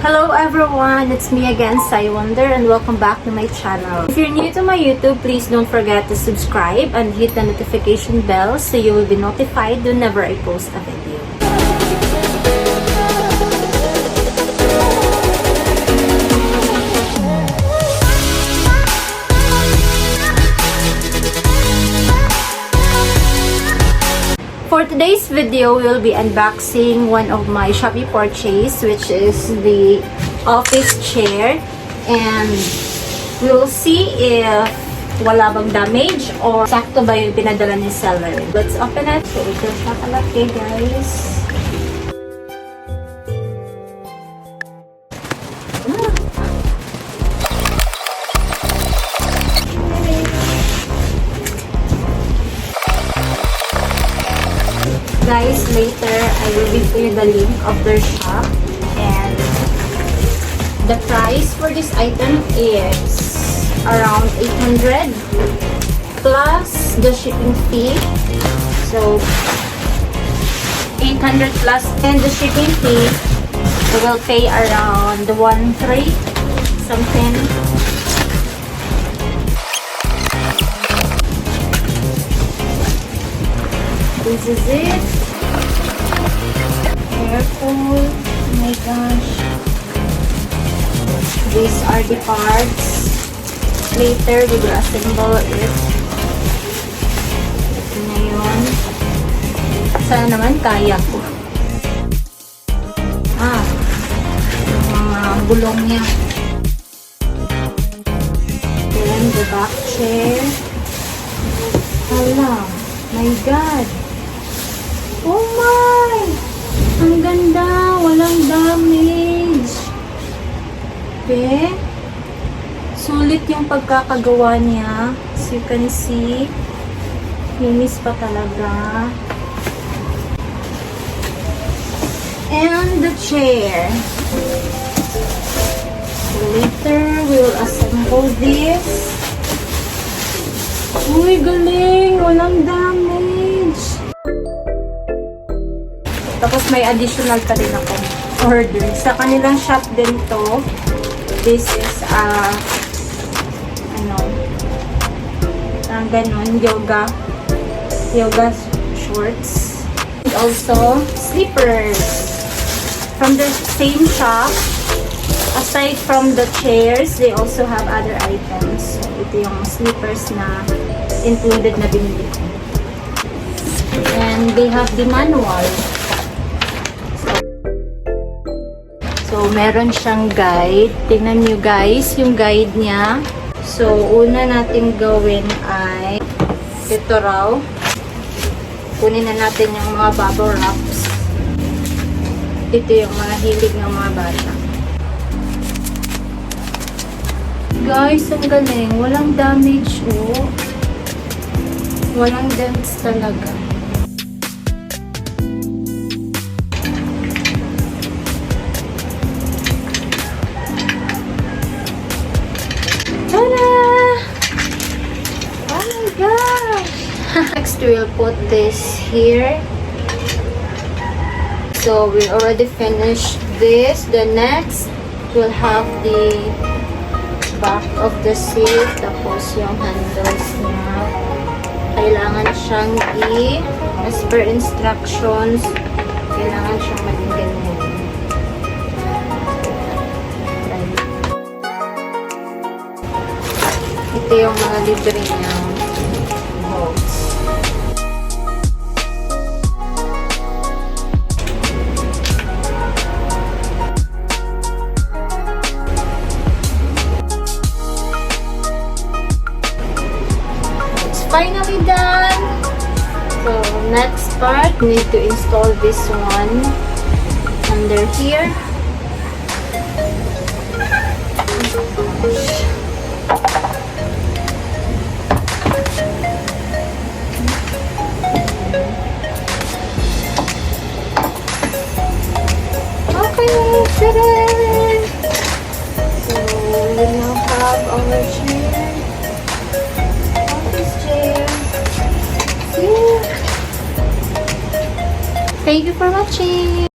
Hello everyone, it's me again, Sai Wonder, and welcome back to my channel. If you're new to my YouTube, please don't forget to subscribe and hit the notification bell so you will be notified whenever I post a video. For today's video, we'll be unboxing one of my Shopee purchase, which is the office chair, and we'll see if wala bang damage or sakto ba yung pinadala ni seller. Let's open it. So, ito siya kalaki, guys. Guys, later I will give you the link of their shop, and the price for this item is around 800 plus the shipping fee. So 800 plus and the shipping fee, we will pay around 1,300 something. This is it. Careful. Oh my gosh. These are the parts. Later, we will assemble it. Ito na yun. Sana naman kaya ko. Yung mga bulong niya. Then, the back chair. Hala. My God. Oh my! Ang ganda! Walang damage! Okay? Sulit yung pagkakagawa niya. As you can see, linis pa talaga. And the chair. So later, we'll assemble this. Uy, galing! Walang damage! Tapos may additional pa rin ako order. Sa kanilang shop din to. This is ganun, yoga shorts. And also, slippers. From the same shop, aside from the chairs, they also have other items. So, ito yung slippers na included na binili ko. And they have the manual. So, meron siyang guide. Tingnan nyo guys, yung guide niya. So, una natin gawin ay ito raw. Kunin na natin yung mga bubble wraps. Ito yung mga hilig ng mga bata. Guys, ang galing. Walang damage, oh. Walang dents talaga. Next, we'll put this here. So, we already finished this. The next, we'll have the back of the seat. Tapos yung handles niya. Kailangan siyang as per instructions, kailangan siyang maging ganyan. Ito yung mga libre niya. Finally done. So next part, we need to install this one under here. Okay, today. So we now have our chair. Thank you for watching.